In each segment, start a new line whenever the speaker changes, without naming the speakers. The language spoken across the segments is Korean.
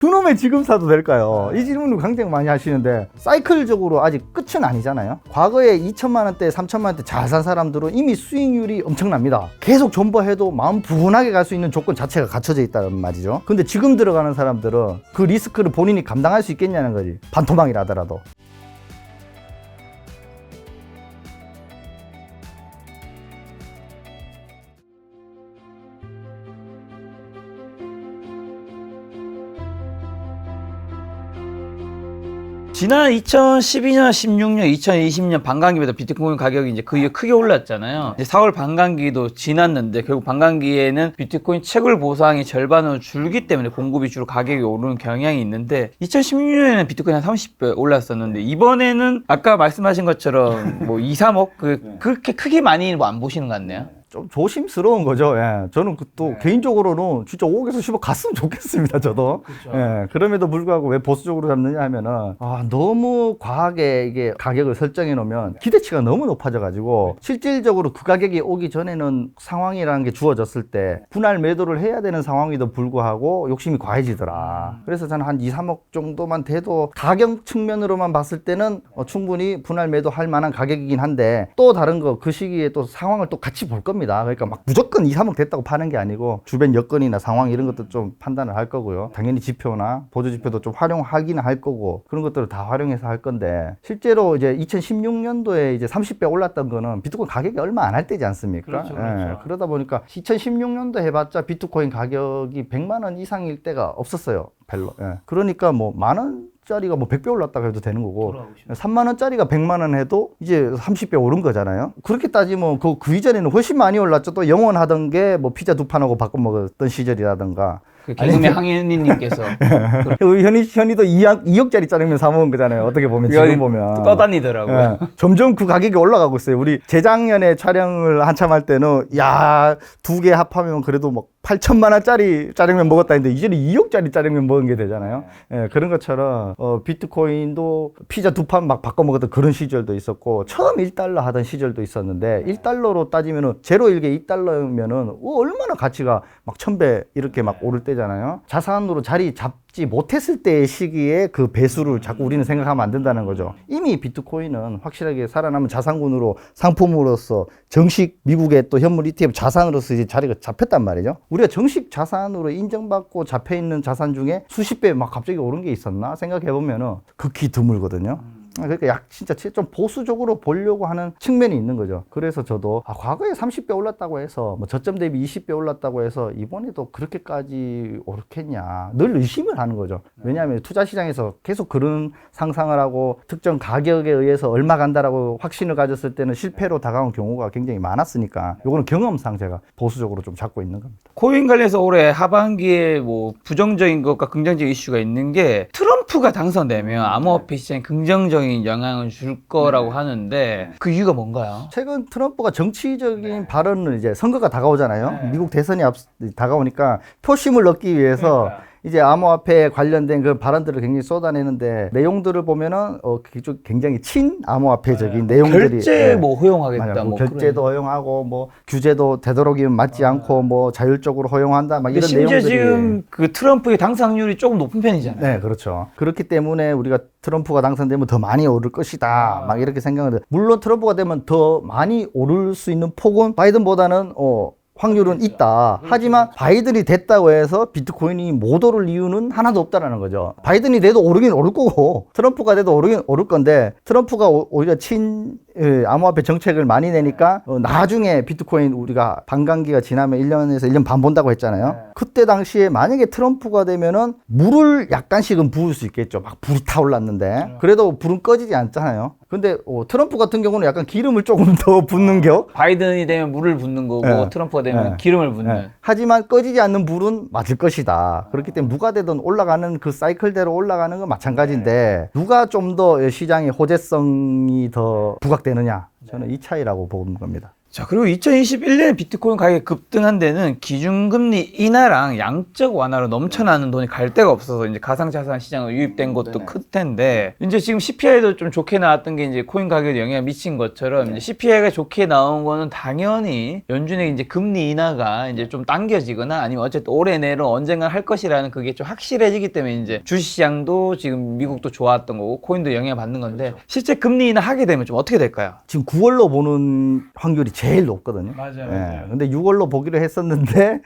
그놈의 지금 사도 될까요? 이 질문을 굉장히 많이 하시는데 사이클적으로 아직 끝은 아니잖아요. 과거에 2천만 원대, 3천만 원대 잘 산 사람들은 이미 수익률이 엄청납니다. 계속 존버해도 마음 부근하게 갈 수 있는 조건 자체가 갖춰져 있다는 말이죠. 근데 지금 들어가는 사람들은 그 리스크를 본인이 감당할 수 있겠냐는 거지. 반토막이라 하더라도.
지난 2012년, 16년, 2020년 반감기부터 비트코인 가격이 이제 그 이후에 크게 올랐잖아요. 이제 4월 반감기도 지났는데 결국 반감기에는 비트코인 채굴 보상이 절반으로 줄기 때문에 공급이 주로 가격이 오르는 경향이 있는데 2016년에는 비트코인 한 30배 올랐었는데 이번에는 아까 말씀하신 것처럼 뭐 2, 3억 그렇게 크게 많이 뭐 안 보시는 것 같네요.
좀 조심스러운 거죠. 예. 저는 또 개인적으로는 진짜 5억에서 10억 갔으면 좋겠습니다. 저도.
그렇죠.
예. 그럼에도 불구하고 왜 보수적으로 잡느냐 하면은 너무 과하게 이게 가격을 설정해 놓으면 기대치가 너무 높아져 가지고 실질적으로 그 가격이 오기 전에는 상황이라는 게 주어졌을 때 분할 매도를 해야 되는 상황에도 불구하고 욕심이 과해지더라. 그래서 저는 한 2, 3억 정도만 돼도 가격 측면으로만 봤을 때는 충분히 분할 매도할 만한 가격이긴 한데 또 다른 거 그 시기에 또 상황을 또 같이 볼 겁니다. 그러니까 막 무조건 2, 3억 됐다고 파는 게 아니고 주변 여건이나 상황 이런 것도 좀 판단을 할 거고요. 당연히 지표나 보조 지표도 좀 활용하기는 할 거고 그런 것들을 다 활용해서 할 건데 실제로 이제 2016년도에 이제 30배 올랐던 거는 비트코인 가격이 얼마 안 할 때지 않습니까?
그렇죠, 그렇죠.
예, 그러다 보니까 2016년도 해봤자 비트코인 가격이 100만 원 이상일 때가 없었어요. 별로. 예. 그러니까 뭐 만 원 짜리가 뭐 100배 올랐다고 해도 되는 거고 3만 원짜리가 100만 원 해도 이제 30배 오른 거잖아요. 그렇게 따지면 그 이전에는 훨씬 많이 올랐죠. 또 영원하던 게 뭐 피자 두 판하고 바꿔 먹었던 시절이라든가
그 개그맨 황현희님께서
현이도 2억짜리 짜장면 사 먹은 거잖아요. 어떻게 보면 지금 보면
떠다니더라고요.
예, 점점 그 가격이 올라가고 있어요. 우리 재작년에 촬영을 한참 할 때는 야, 두 개 합하면 그래도 막 8천만 원짜리 짜장면 먹었다 했는데 이제는 2억짜리 짜장면 먹은 게 되잖아요. 예, 그런 것처럼 비트코인도 피자 두 판 막 바꿔 먹었던 그런 시절도 있었고 처음 1달러 하던 시절도 있었는데 1달러로 따지면은 0.1개 2달러면은 얼마나 가치가 막 1000배 이렇게 막 오를 때잖아요. 자산으로 자리 잡지 못했을 때의 시기에 그 배수를 자꾸 우리는 생각하면 안 된다는 거죠. 이미 비트코인은 확실하게 살아남은 자산군으로 상품으로서 정식 미국의 또 현물 ETF 자산으로서 이제 자리가 잡혔단 말이죠. 우리가 정식 자산으로 인정받고 잡혀있는 자산 중에 수십 배 막 갑자기 오른 게 있었나 생각해보면은 극히 드물거든요. 그러니까 진짜 좀 보수적으로 보려고 하는 측면이 있는 거죠. 그래서 저도 과거에 30배 올랐다고 해서 뭐 저점 대비 20배 올랐다고 해서 이번에도 그렇게까지 오르겠냐 늘 의심을 하는 거죠. 왜냐하면 투자 시장에서 계속 그런 상상을 하고 특정 가격에 의해서 얼마 간다라고 확신을 가졌을 때는 실패로 다가온 경우가 굉장히 많았으니까 요거는 경험상 제가 보수적으로 좀 잡고 있는 겁니다.
코인 관련해서 올해 하반기에 뭐 부정적인 것과 긍정적인 이슈가 있는 게 트럼프가 당선되면 암호화폐 시장에 긍정적인 영향을 줄 거라고 하는데 그 이유가 뭔가요?
최근 트럼프가 정치적인 발언을 이제 선거가 다가오잖아요. 미국 대선이 다가오니까 표심을 얻기 위해서 이제 암호화폐에 관련된 그 발언들을 굉장히 쏟아내는데 내용들을 보면은 굉장히 친암호화폐적인 내용들이
결제 뭐 허용하겠다,
뭐 결제도 허용하고 뭐 규제도 되도록이면 맞지 않고 뭐 자율적으로 허용한다 막 이런
심지어
내용들이
지금 그 트럼프의 당선율이 조금 높은 편이잖아요.
네, 그렇죠. 그렇기 때문에 우리가 트럼프가 당선되면 더 많이 오를 것이다 막 이렇게 생각하는데 물론 트럼프가 되면 더 많이 오를 수 있는 폭은 바이든보다는 확률은 있다. 하지만 바이든이 됐다고 해서 비트코인이 못 오를 이유는 하나도 없다라는 거죠. 바이든이 돼도 오르긴 오를 거고 트럼프가 돼도 오르긴 오를 건데 트럼프가 오히려 암호화폐 정책을 많이 내니까 나중에 비트코인 우리가 반감기가 지나면 1년에서 1년 반 본다고 했잖아요. 그때 당시에 만약에 트럼프가 되면은 물을 약간씩은 부을 수 있겠죠. 막 불이 타올랐는데 그래도 불은 꺼지지 않잖아요. 근데 트럼프 같은 경우는 약간 기름을 조금 더 붓는 겨.
바이든이 되면 물을 붓는 거고 트럼프가 되면 기름을 붓는.
하지만 꺼지지 않는 불은 맞을 것이다. 그렇기 때문에 누가 되든 올라가는 그 사이클대로 올라가는 건 마찬가지인데 누가 좀 더 시장의 호재성이 더 부각되느냐. 저는 이 차이라고 보는 겁니다.
자, 그리고 2021년에 비트코인 가격이 급등한 데는 기준금리 인하랑 양적 완화로 넘쳐나는 돈이 갈 데가 없어서 이제 가상자산 시장으로 유입된 것도 클 텐데, 이제 지금 CPI도 좀 좋게 나왔던 게 이제 코인 가격에 영향을 미친 것처럼 이제 CPI가 좋게 나온 거는 당연히 연준의 이제 금리 인하가 이제 좀 당겨지거나 아니면 어쨌든 올해 내로 언젠가 할 것이라는 그게 좀 확실해지기 때문에 이제 주식시장도 지금 미국도 좋았던 거고 코인도 영향을 받는 건데, 실제 금리 인하 하게 되면 좀 어떻게 될까요?
지금 9월로 보는 확률이 제일 높거든요.
맞아요.
근데 6월로 보기로 했었는데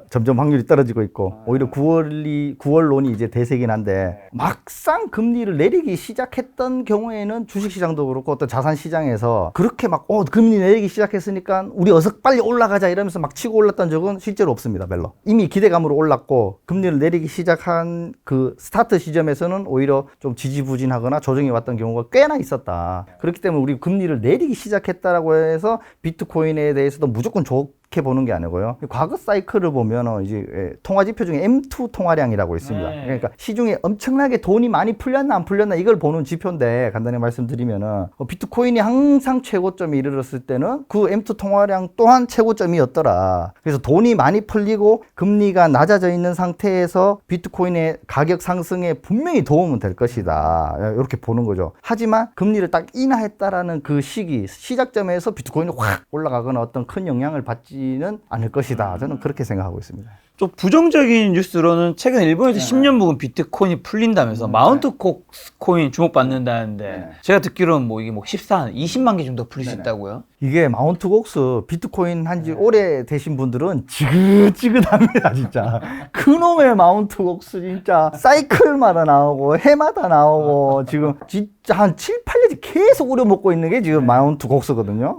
점점 확률이 떨어지고 있고 오히려 9월론이 이제 대세긴 한데 막상 금리를 내리기 시작했던 경우에는 주식시장도 그렇고 어떤 자산시장에서 그렇게 막 금리 내리기 시작했으니까 우리 어서 빨리 올라가자 이러면서 막 치고 올랐던 적은 실제로 없습니다. 별로. 이미 기대감으로 올랐고 금리를 내리기 시작한 그 스타트 시점에서는 오히려 좀 지지부진하거나 조정이 왔던 경우가 꽤나 있었다. 그렇기 때문에 우리 금리를 내리기 시작했다라고 해서 비트코인에 대해서도 무조건 좋게 보는 게 아니고요. 과거 사이클을 보면 이제 통화지표 중에 M2 통화량이라고 있습니다. 그러니까 시중에 엄청나게 돈이 많이 풀렸나 안 풀렸나 이걸 보는 지표인데, 간단히 말씀드리면은 비트코인이 항상 최고점에 이르렀을 때는 그 M2 통화량 또한 최고점이었더라. 그래서 돈이 많이 풀리고 금리가 낮아져 있는 상태에서 비트코인의 가격 상승에 분명히 도움은 될 것이다. 이렇게 보는 거죠. 하지만 금리를 딱 인하했다라는 그 시기, 시작점에서 비트코인이 확 올라가거나 어떤 큰 영향을 받지는 않을 것이다. 저는 그렇게 생각하고 있습니다.
좀 부정적인 뉴스로는 최근 일본에서 10년 묵은 비트코인이 풀린다면서 마운트 코인 주목받는다는데, 제가 듣기로는 뭐 이게 뭐 20만 개 정도 풀릴 수 있다고요?
이게 마운트 곡스 비트코인 한지 오래 되신 분들은 지긋지긋합니다. 진짜 그놈의 마운트 곡스 진짜 사이클마다 나오고 해마다 나오고 지금 진짜 한 7, 8년째 계속 우려먹고 있는 게 지금 마운트 곡스거든요.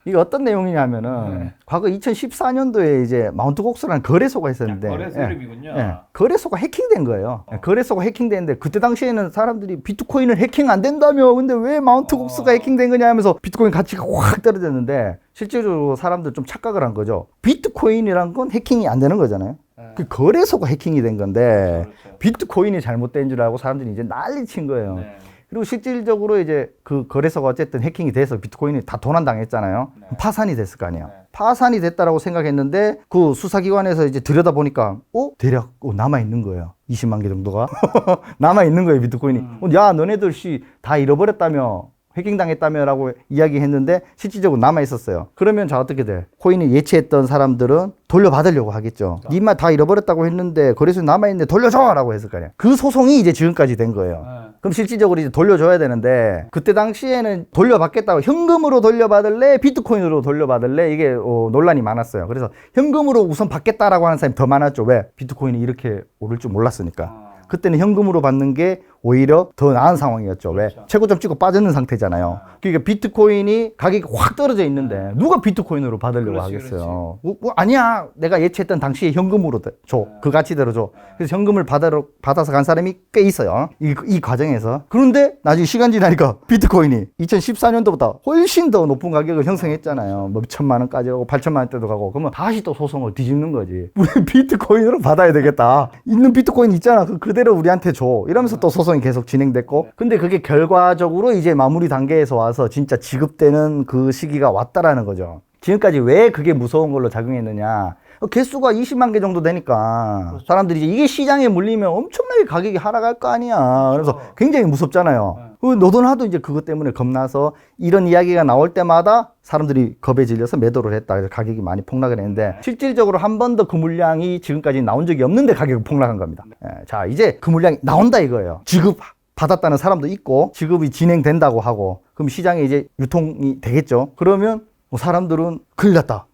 이게 어떤 내용이냐면은 과거 2014년도에 이제 마운트 곡스라는 거래소가 있었는데
거래소 이름이군요.
거래소가 해킹된 거예요. 거래소가 해킹됐는데 그때 당시에는 사람들이 비트코인을 해킹 안 된다며, 근데 왜 마운트 곡스가 해킹된 거냐 하면서 비트코인 가치가 확 떨어졌는데, 실제로 사람들 좀 착각을 한 거죠. 비트코인이란 건 해킹이 안 되는 거잖아요. 그 거래소가 해킹이 된 건데 비트코인이 잘못된 줄 알고 사람들이 이제 난리 친 거예요. 그리고 실질적으로 이제 그 거래소가 어쨌든 해킹이 돼서 비트코인이 다 도난당했잖아요. 파산이 됐을 거 아니에요. 파산이 됐다라고 생각했는데 그 수사기관에서 이제 들여다보니까 대략 남아있는 거예요. 20만 개 정도가 남아있는 거예요, 비트코인이. 야, 너네들 다 잃어버렸다며, 해킹당했다며 라고 이야기했는데 실질적으로 남아있었어요. 그러면 자, 어떻게 돼? 코인을 예치했던 사람들은 돌려받으려고 하겠죠. 니마 다 잃어버렸다고 했는데 거래소에 남아있는데 돌려줘! 라고 했을 거 아니에요. 그 소송이 이제 지금까지 된 거예요. 그럼 실질적으로 이제 돌려줘야 되는데, 그때 당시에는 돌려받겠다고 현금으로 돌려받을래? 비트코인으로 돌려받을래? 이게 논란이 많았어요. 그래서 현금으로 우선 받겠다라고 하는 사람이 더 많았죠. 왜? 비트코인이 이렇게 오를 줄 몰랐으니까. 그때는 현금으로 받는 게 오히려 더 나은 상황이었죠. 왜? 최고점 찍고 빠지는 상태잖아요. 그러니까 비트코인이 가격이 확 떨어져 있는데 누가 비트코인으로 받으려고 하겠어요. 아니야, 내가 예치했던 당시에 현금으로 줘. 그 가치대로 줘. 그래서 현금을 받아서 간 사람이 꽤 있어요. 이 과정에서. 그런데 나중에 시간 지나니까 비트코인이 2014년도보다 훨씬 더 높은 가격을 형성했잖아요. 뭐 1,000만 원까지 가고 8,000만 원대도 가고. 그러면 다시 또 소송을 뒤집는 거지. 우리 비트코인으로 받아야 되겠다. 있는 비트코인 있잖아. 그대로 우리한테 줘. 이러면서 또 소송이 계속 진행됐고. 근데 그게 결과적으로 이제 마무리 단계에서 와서 진짜 지급되는 그 시기가 왔다라는 거죠. 지금까지 왜 그게 무서운 걸로 작용했느냐. 개수가 20만 개 정도 되니까 사람들이 이게 시장에 물리면 엄청나게 가격이 하락할 거 아니야. 그래서 굉장히 무섭잖아요. 너도 나도 이제 그것 때문에 겁나서 이런 이야기가 나올 때마다 사람들이 겁에 질려서 매도를 했다. 그래서 가격이 많이 폭락을 했는데, 실질적으로 한 번도 그 물량이 지금까지 나온 적이 없는데 가격이 폭락한 겁니다. 자, 이제 그 물량이 나온다 이거예요. 지급 받았다는 사람도 있고 지급이 진행된다고 하고, 그럼 시장에 이제 유통이 되겠죠. 그러면 사람들은 큰일 났다.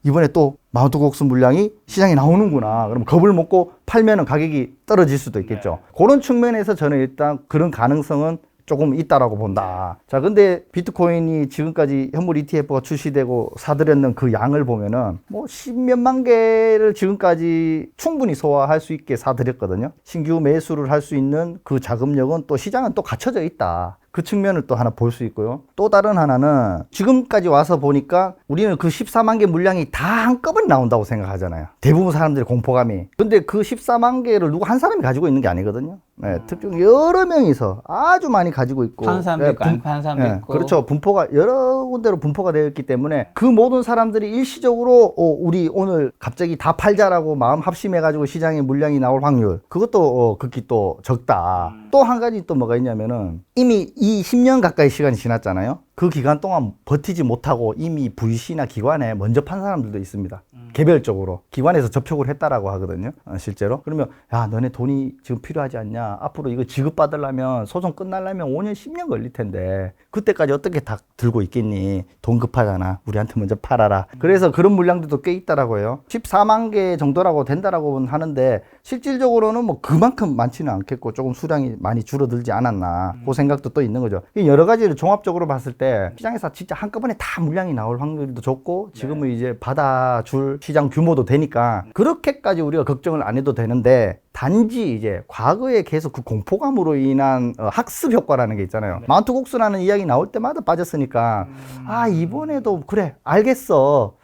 이번에 또 마운트 곡스 물량이 시장에 나오는구나. 그럼 겁을 먹고 팔면은 가격이 떨어질 수도 있겠죠. 그런 측면에서 저는 일단 그런 가능성은 조금 있다라고 본다. 자, 근데 비트코인이 지금까지 현물 ETF가 출시되고 사들였는 그 양을 보면은 뭐 10몇만 개를 지금까지 충분히 소화할 수 있게 사들였거든요. 신규 매수를 할 수 있는 그 자금력은 또 시장은 또 갖춰져 있다. 그 측면을 또 하나 볼 수 있고요. 또 다른 하나는 지금까지 와서 보니까 우리는 그 14만 개 물량이 다 한꺼번에 나온다고 생각하잖아요. 대부분 사람들의 공포감이. 근데 그 14만 개를 누구 한 사람이 가지고 있는 게 아니거든요. 네, 특정 여러 명이서 아주 많이 가지고 있고.
판 사람도 있고 안 판 사람도
네,
있고.
그렇죠. 분포가 여러 군데로 분포가 되어 있기 때문에 그 모든 사람들이 일시적으로 우리 오늘 갑자기 다 팔자라고 마음 합심해가지고 시장에 물량이 나올 확률, 그것도 극히 또 적다. 또 한 가지 또 뭐가 있냐면은 이미 이 10년 가까이 시간이 지났잖아요. 그 기간 동안 버티지 못하고 이미 VC나 기관에 먼저 판 사람들도 있습니다. 개별적으로 기관에서 접촉을 했다라고 하거든요. 실제로. 그러면 야, 너네 돈이 지금 필요하지 않냐? 앞으로 이거 지급받으려면 소송 끝나려면 5년 10년 걸릴 텐데 그때까지 어떻게 다 들고 있겠니? 돈 급하잖아. 우리한테 먼저 팔아라. 그래서 그런 물량들도 꽤 있다라고 해요. 14만 개 정도라고 된다라고 하는데 실질적으로는 뭐 그만큼 많지는 않겠고 조금 수량이 많이 줄어들지 않았나. 그 생각도 또 있는 거죠. 여러 가지를 종합적으로 봤을 때 시장에서 진짜 한꺼번에 다 물량이 나올 확률도 좋고 지금은 이제 받아줄 시장 규모도 되니까 그렇게까지 우리가 걱정을 안 해도 되는데 단지 이제 과거에 계속 그 공포감으로 인한 학습 효과라는 게 있잖아요. 마운트 곡수라는 이야기 나올 때마다 빠졌으니까 아, 이번에도 그래 알겠어.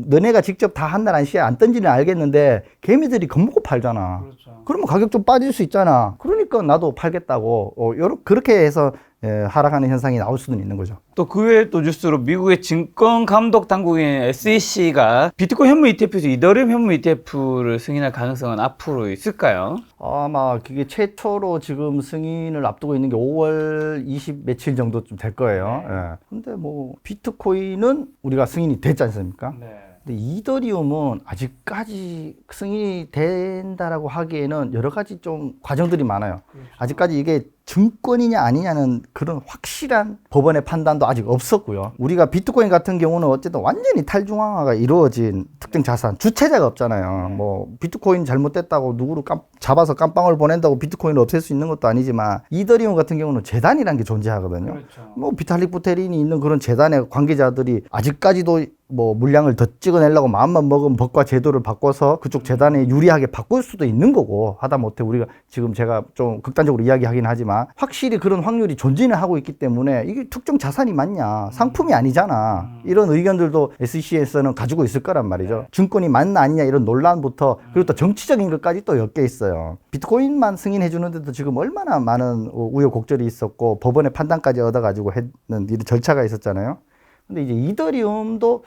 너네가 직접 다 한 날 한 시에 안 던지는 알겠는데 개미들이 겁먹고 팔잖아.
그렇죠.
그러면 가격 좀 빠질 수 있잖아. 그러니까 나도 팔겠다고 그렇게 해서 하락하는 현상이 나올 수는 있는 거죠.
또 그 외에 또 뉴스로 미국의 증권 감독 당국인 SEC가 비트코인 현물 ETF에서 이더리움 현물 ETF를 승인할 가능성은 앞으로 있을까요?
아마 그게 최초로 지금 승인을 앞두고 있는 게 5월 20 며칠 정도쯤 될 거예요. 예. 근데 뭐 비트코인은 우리가 승인이 됐지 않습니까? 근데 이더리움은 아직까지 승인이 된다라고 하기에는 여러 가지 좀 과정들이 많아요. 아직까지 이게 증권이냐 아니냐는 그런 확실한 법원의 판단도 아직 없었고요. 우리가 비트코인 같은 경우는 어쨌든 완전히 탈중앙화가 이루어진 특정 자산, 주체자가 없잖아요. 뭐 비트코인 잘못됐다고 누구를 잡아서 깜빵을 보낸다고 비트코인을 없앨 수 있는 것도 아니지만 이더리움 같은 경우는 재단이라는 게 존재하거든요.
그렇죠.
뭐 비탈릭 부테린이 있는 그런 재단의 관계자들이 아직까지도 뭐 물량을 더 찍어내려고 마음만 먹은 법과 제도를 바꿔서 그쪽 재단에 유리하게 바꿀 수도 있는 거고, 하다못해 우리가 지금 제가 좀 극단적으로 이야기하긴 하지만 확실히 그런 확률이 존재는 하고 있기 때문에 이게 특정 자산이 맞냐, 상품이 아니잖아, 이런 의견들도 SEC에서는 가지고 있을 거란 말이죠. 증권이 맞나 아니냐 이런 논란부터, 그리고 또 정치적인 것까지 또 엮여 있어요. 비트코인만 승인해 주는데도 지금 얼마나 많은 우여곡절이 있었고 법원의 판단까지 얻어가지고 했는 이런 절차가 있었잖아요. 근데 이제 이더리움도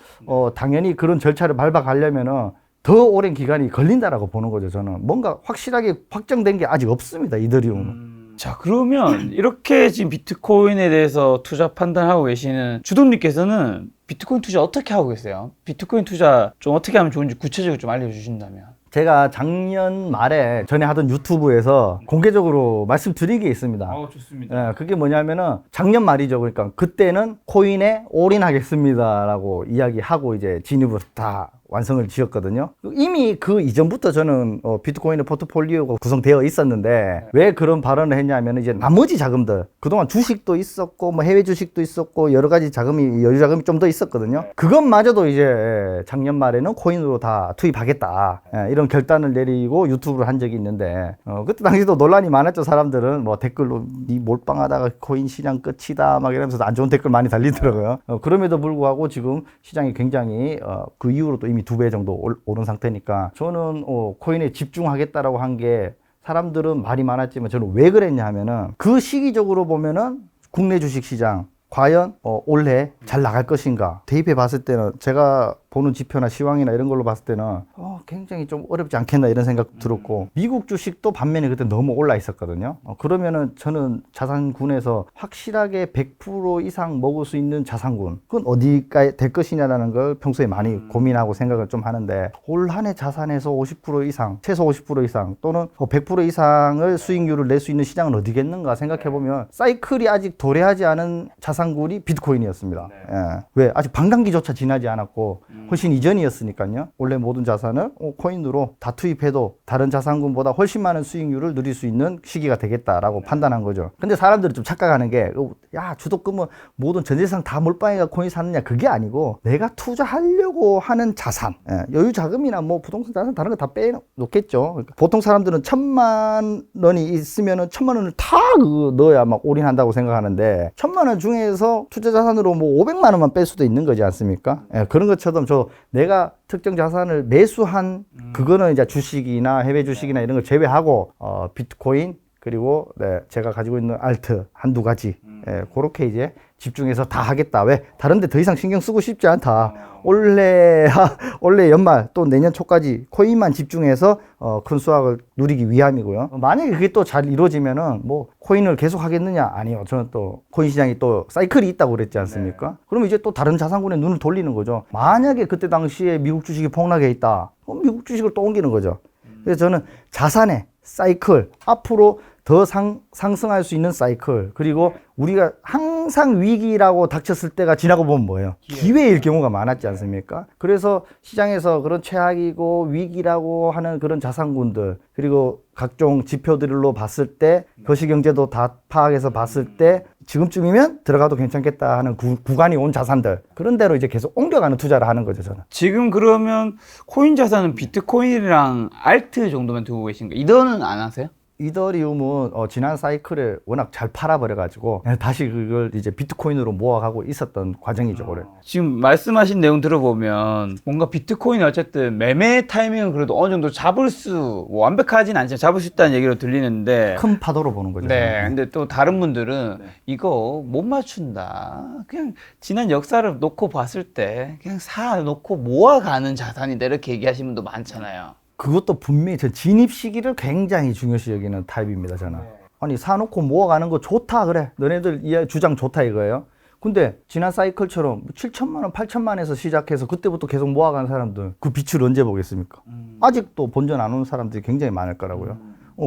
당연히 그런 절차를 밟아가려면은 더 오랜 기간이 걸린다라고 보는 거죠. 저는 뭔가 확실하게 확정된 게 아직 없습니다. 이더리움은.
자, 그러면 이렇게 지금 비트코인에 대해서 투자 판단하고 계시는 주동님께서는 비트코인 투자 어떻게 하고 계세요? 비트코인 투자 좀 어떻게 하면 좋은지 구체적으로 좀 알려주신다면.
제가 작년 말에 전에 하던 유튜브에서 공개적으로 말씀드린 게 있습니다.
좋습니다.
그게 뭐냐면은 작년 말이죠. 그러니까 그때는 코인에 올인하겠습니다라고 이야기하고 이제 진입을 다 완성을 지었거든요. 이미 그 이전부터 저는 비트코인의 포트폴리오가 구성되어 있었는데 왜 그런 발언을 했냐면 이제 나머지 자금들, 그동안 주식도 있었고 뭐 해외 주식도 있었고 여러 가지 자금이, 여유 자금이 좀 더 있었거든요. 그것마저도 이제 작년 말에는 코인으로 다 투입하겠다, 이런 결단을 내리고 유튜브를 한 적이 있는데 그때 당시도 논란이 많았죠. 사람들은 뭐 댓글로 니 몰빵하다가 코인 시장 끝이다 막 이러면서 안 좋은 댓글 많이 달리더라고요. 그럼에도 불구하고 지금 시장이 굉장히 그 이후로 또 이미 2배 정도 오른 상태니까 저는 코인에 집중하겠다라고 한 게, 사람들은 말이 많았지만 저는 왜 그랬냐 하면은 그 시기적으로 보면은 국내 주식 시장 과연 올해 잘 나갈 것인가, 대입해 봤을 때는 제가 보는 지표나 시황이나 이런 걸로 봤을 때는 굉장히 좀 어렵지 않겠나 이런 생각 들었고, 미국 주식도 반면에 그때 너무 올라 있었거든요. 그러면은 저는 자산군에서 확실하게 100% 이상 먹을 수 있는 자산군, 그건 어디가 될 것이냐라는 걸 평소에 많이 고민하고 생각을 좀 하는데, 올 한 해 자산에서 50% 이상, 최소 50% 이상 또는 100% 이상을 수익률을 낼 수 있는 시장은 어디겠는가 생각해보면 사이클이 아직 도래하지 않은 자산군이 비트코인이었습니다. 왜? 아직 반감기조차 지나지 않았고 훨씬 이전이었으니까요. 원래 모든 자산을 코인으로 다 투입해도 다른 자산군보다 훨씬 많은 수익률을 누릴 수 있는 시기가 되겠다라고 판단한 거죠. 근데 사람들이 좀 착각하는 게, 야, 주도금은 모든 전 재산 다 몰빵해가 코인 사느냐, 그게 아니고 내가 투자하려고 하는 자산, 여유 자금이나 뭐 부동산 자산 다른 거 다 빼놓겠죠. 그러니까 보통 사람들은 1,000만 원이 있으면은 1,000만 원을 다 넣어야 막 올인한다고 생각하는데, 1,000만 원 중에서 투자 자산으로 뭐 500만 원만 뺄 수도 있는 거지 않습니까? 그런 것처럼 내가 특정 자산을 매수한 그거는 이제 주식이나 해외 주식이나 이런 걸 제외하고 비트코인 그리고 제가 가지고 있는 알트 한두 가지 그렇게 이제 집중해서 다 하겠다. 왜? 다른 데 더 이상 신경 쓰고 싶지 않다. 올해 연말 또 내년 초까지 코인만 집중해서 큰 수확을 누리기 위함이고요. 만약에 그게 또 잘 이루어지면은 뭐 코인을 계속 하겠느냐? 아니요. 저는 또 코인 시장이 또 사이클이 있다고 그랬지 않습니까? 그러면 이제 또 다른 자산군에 눈을 돌리는 거죠. 만약에 그때 당시에 미국 주식이 폭락해 있다. 그럼 미국 주식을 또 옮기는 거죠. 그래서 저는 자산의 사이클, 앞으로 더 상승할 수 있는 사이클, 그리고 우리가 항상 위기라고 닥쳤을 때가 지나고 보면 뭐예요? 기회일 경우가 많았지 않습니까? 그래서 시장에서 그런 최악이고 위기라고 하는 그런 자산군들, 그리고 각종 지표들로 봤을 때 거시경제도 다 파악해서 봤을 때 지금쯤이면 들어가도 괜찮겠다 하는 구간이 온 자산들, 그런 대로 이제 계속 옮겨가는 투자를 하는 거죠, 저는.
지금 그러면 코인 자산은 비트코인이랑 알트 정도만 두고 계신가요? 이더는 안 하세요?
이더리움은 지난 사이클에 워낙 잘 팔아버려가지고 다시 그걸 이제 비트코인으로 모아가고 있었던 과정이죠. 그래.
지금 말씀하신 내용 들어보면 뭔가 비트코인 어쨌든 매매 타이밍은 그래도 어느 정도 잡을 수, 완벽하진 않지만 잡을 수 있다는 얘기로 들리는데,
큰 파도로 보는 거죠.
네. 근데 또 다른 분들은 이거 못 맞춘다. 그냥 지난 역사를 놓고 봤을 때 그냥 사놓고 모아가는 자산이다, 이렇게 얘기하시는 분도 많잖아요.
그것도 분명히 저 진입 시기를 굉장히 중요시 여기는 타입입니다, 저는. 아니, 사놓고 모아가는 거 좋다, 그래. 너네들 이 주장 좋다 이거예요. 근데 지난 사이클처럼 7천만 원, 8천만 원에서 시작해서 그때부터 계속 모아가는 사람들, 그 빛을 언제 보겠습니까? 아직도 본전 안 온 사람들이 굉장히 많을 거라고요.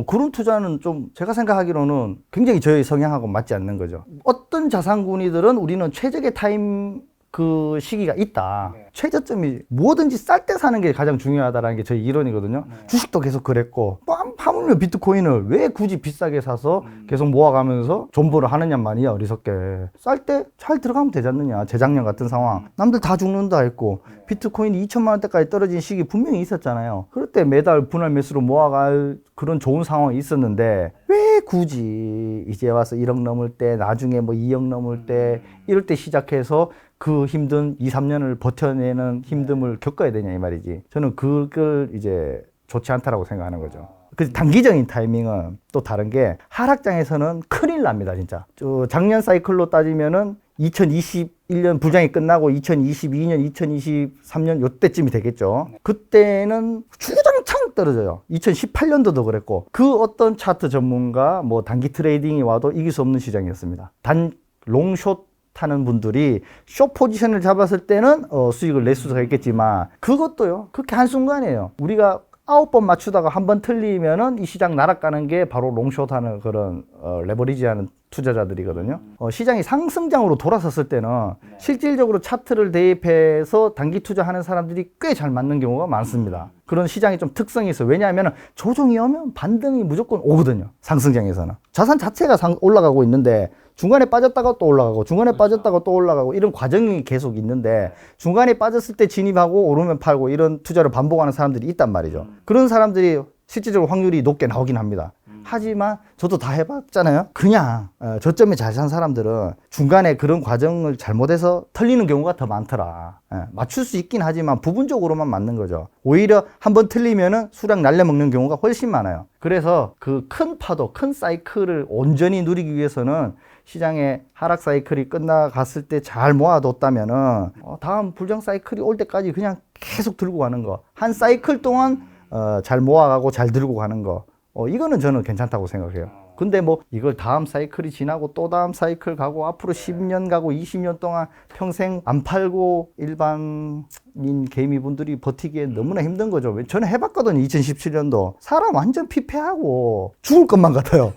그런 투자는 좀 제가 생각하기로는 굉장히 저희 성향하고 맞지 않는 거죠. 어떤 자산군이들은 우리는 최적의 타임 그 시기가 있다. 최저점이 뭐든지 쌀 때 사는 게 가장 중요하다는 게 저희 이론이거든요. 주식도 계속 그랬고, 하물며 비트코인을 왜 굳이 비싸게 사서 계속 모아가면서 존버를 하느냐 말이야, 어리석게. 쌀 때 잘 들어가면 되지 않느냐. 재작년 같은 상황. 남들 다 죽는다 했고, 비트코인이 2천만 원대까지 떨어진 시기 분명히 있었잖아요. 그럴 때 매달 분할 매수로 모아갈 그런 좋은 상황이 있었는데, 왜 굳이 이제 와서 1억 넘을 때, 나중에 뭐 2억 넘을 때, 이럴 때 시작해서 그 힘든 2, 3년을 버텨내는 힘듦을 겪어야 되냐 이 말이지. 저는 그걸 이제 좋지 않다라고 생각하는 거죠. 그 단기적인 타이밍은 또 다른 게, 하락장에서는 큰일 납니다, 진짜. 작년 사이클로 따지면은 2021년 불장이 끝나고 2022년, 2023년 요때쯤이 되겠죠. 그때는 주구장창 떨어져요. 2018년도도 그랬고, 그 어떤 차트 전문가, 뭐 단기 트레이딩이 와도 이길 수 없는 시장이었습니다. 단 롱숏 타는 분들이 숏 포지션을 잡았을 때는 수익을 낼 수가 있겠지만, 그것도요, 그렇게 한순간이에요. 우리가 9번 맞추다가 한 번 틀리면은 이 시장 날아가는 게 바로 롱숏 하는 그런 레버리지 하는 투자자들이거든요. 시장이 상승장으로 돌아섰을 때는 실질적으로 차트를 대입해서 단기 투자하는 사람들이 꽤 잘 맞는 경우가 많습니다. 그런 시장이 좀 특성이 있어요. 왜냐하면 조정이 오면 반등이 무조건 오거든요, 상승장에서는. 자산 자체가 올라가고 있는데 중간에 빠졌다가 또 올라가고, 중간에 빠졌다가 또 올라가고, 이런 과정이 계속 있는데, 중간에 빠졌을 때 진입하고 오르면 팔고, 이런 투자를 반복하는 사람들이 있단 말이죠. 그런 사람들이 실질적으로 확률이 높게 나오긴 합니다. 하지만 저도 다 해봤잖아요. 그냥 저점에 잘 산 사람들은 중간에 그런 과정을 잘못해서 털리는 경우가 더 많더라. 맞출 수 있긴 하지만 부분적으로만 맞는 거죠. 오히려 한번 틀리면은 수량 날려먹는 경우가 훨씬 많아요. 그래서 그 큰 파도, 큰 사이클을 온전히 누리기 위해서는 시장의 하락 사이클이 끝나갔을 때 잘 모아뒀다면은 다음 불정 사이클이 올 때까지 그냥 계속 들고 가는 거, 한 사이클 동안 잘 모아가고 잘 들고 가는 거, 이거는 저는 괜찮다고 생각해요. 근데 뭐 이걸 다음 사이클이 지나고 또 다음 사이클 가고 앞으로 10년 가고 20년 동안 평생 안 팔고 일반인 개미분들이 버티기엔 너무나 힘든 거죠. 저는 해봤거든요. 2017년도 사람 완전 피폐하고 죽을 것만 같아요.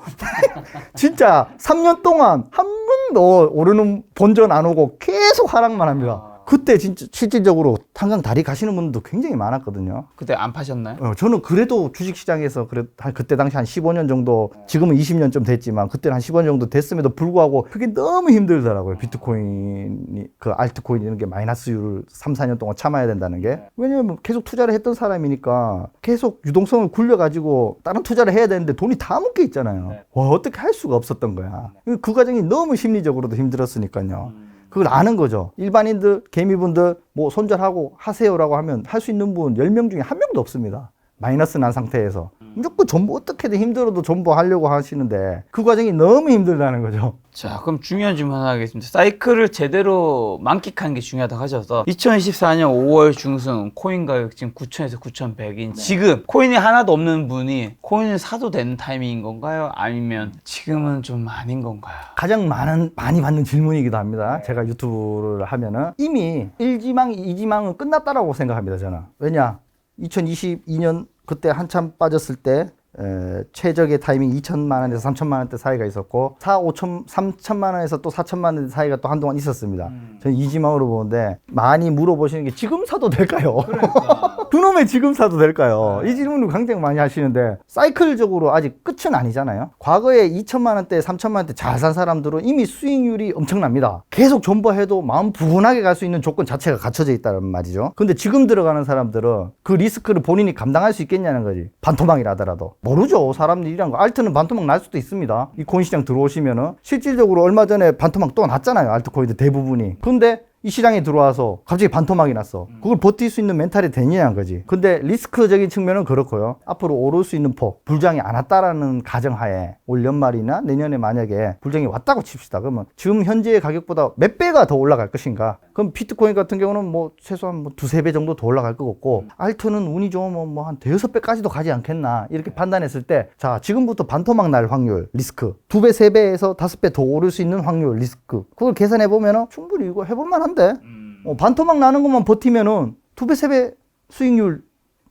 진짜 3년 동안 한 번도 오르는 본전 안 오고 계속 하락만 합니다. 그때 진짜 실질적으로 탄광 다리 가시는 분들도 굉장히 많았거든요.
그때 안 파셨나요?
저는 그래도 주식시장에서 그때 당시 한 15년 정도, 지금은 20년 좀 됐지만 그때는 한 15년 정도 됐음에도 불구하고 그게 너무 힘들더라고요. 비트코인이, 그 알트코인 이런 게 마이너스율을 3, 4년 동안 참아야 된다는 게. 왜냐면 계속 투자를 했던 사람이니까 계속 유동성을 굴려가지고 다른 투자를 해야 되는데 돈이 다 묶여 있잖아요. 와, 어떻게 할 수가 없었던 거야. 그 과정이 너무 심리적으로도 힘들었으니까요. 그걸 아는 거죠. 일반인들, 개미분들 뭐 손절하고 하세요라고 하면 할 수 있는 분 10명 중에 1명도 없습니다. 마이너스 난 상태에서. 무조건 전부 어떻게든 힘들어도 전부 하려고 하시는데 그 과정이 너무 힘들다는 거죠.
자, 그럼 중요한 질문 하나 하겠습니다. 사이클을 제대로 만끽하는 게 중요하다고 하셔서 2024년 5월 중순 코인 가격 지금 9,000에서 9,100인 지금 코인이 하나도 없는 분이 코인을 사도 되는 타이밍인 건가요? 아니면 지금은 좀 아닌 건가요?
가장 많이 받는 질문이기도 합니다. 제가 유튜브를 하면은 이미 1지망, 2지망은 끝났다라고 생각합니다. 저는. 왜냐? 2022년 그때 한참 빠졌을 때 최적의 타이밍 2천만 원에서 3천만 원대 사이가 있었고 3천만 원에서 또 4천만 원대 사이가 또 한동안 있었습니다. 저는 이지망으로 보는데 많이 물어보시는 게 지금 사도 될까요?
그러니까.
그놈의 지금 사도 될까요? 이 질문을 굉장히 많이 하시는데 사이클적으로 아직 끝은 아니잖아요. 과거에 2천만 원대, 3천만 원대 잘 산 사람들은 이미 수익률이 엄청납니다. 계속 존버해도 마음 부근하게 갈 수 있는 조건 자체가 갖춰져 있다는 말이죠. 근데 지금 들어가는 사람들은 그 리스크를 본인이 감당할 수 있겠냐는 거지. 반토막이라더라도. 모르죠. 사람들이란 거. 알트는 반토막 날 수도 있습니다. 이 코인 시장 들어오시면은 실질적으로 얼마 전에 반토막 또 났잖아요. 알트코인들 대부분이. 근데 이 시장에 들어와서 갑자기 반토막이 났어. 그걸 버틸 수 있는 멘탈이 되냐는 거지. 근데 리스크적인 측면은 그렇고요. 앞으로 오를 수 있는 폭, 불장이 안 왔다라는 가정하에 올 연말이나 내년에 만약에 불장이 왔다고 칩시다. 그러면 지금 현재의 가격보다 몇 배가 더 올라갈 것인가? 그럼 비트코인 같은 경우는 뭐 최소한 뭐 두세 배 정도 더 올라갈 것 같고 알트는 운이 좋으면 뭐 한 대여섯 배까지도 가지 않겠나 이렇게 판단했을 때 자, 지금부터 반토막 날 확률, 리스크 2배, 3배에서 5배 더 오를 수 있는 확률, 리스크 그걸 계산해 보면은 충분히 이거 해볼 만한데 반토막 나는 것만 버티면은 2배, 3배 수익률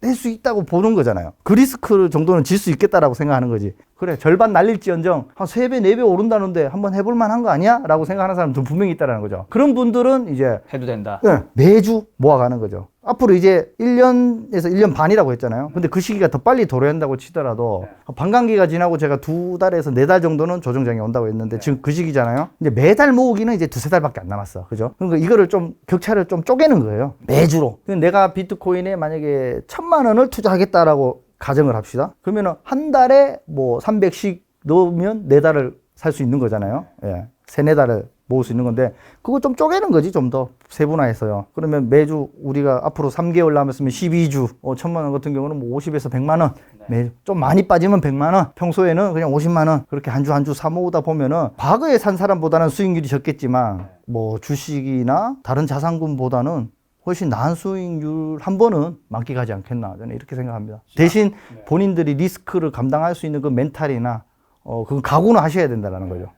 낼 수 있다고 보는 거잖아요. 그 리스크 정도는 질 수 있겠다라고 생각하는 거지. 그래, 절반 날릴지언정 한 3배, 4배 오른다는데 한번 해볼 만한 거 아니야? 라고 생각하는 사람도 분명히 있다는 거죠. 그런 분들은 이제
해도 된다.
네, 매주 모아가는 거죠. 앞으로 이제 1년에서 1년 반이라고 했잖아요. 근데 그 시기가 더 빨리 도래한다고 치더라도 반감기가 지나고 제가 2달에서 4달 정도는 조정장이 온다고 했는데 지금 그 시기잖아요. 이제 매달 모으기는 이제 2-3달밖에 안 남았어. 그죠? 그러니까 이거를 좀 격차를 좀 쪼개는 거예요. 매주로. 내가 비트코인에 만약에 1,000만 원을 투자하겠다라고 가정을 합시다. 그러면은 한 달에 뭐 300씩 넣으면 4달을 살 수 있는 거잖아요. 예. 3-4달을 모을 수 있는 건데 그거 좀 쪼개는 거지. 좀 더 세분화해서요. 그러면 매주 우리가 앞으로 3개월 남았으면 12주 1,000만 원 같은 경우는 뭐 50에서 100만 원 매주 좀 많이 빠지면 100만 원 평소에는 그냥 50만 원 그렇게 한 주 한 주 사 모으다 보면은 과거에 산 사람보다는 수익률이 적겠지만 뭐 주식이나 다른 자산군보다는 훨씬 나은 수익률 한 번은 만끽하지 않겠나 저는 이렇게 생각합니다. 대신 본인들이 리스크를 감당할 수 있는 그 멘탈이나 그건 각오는 하셔야 된다는 거죠.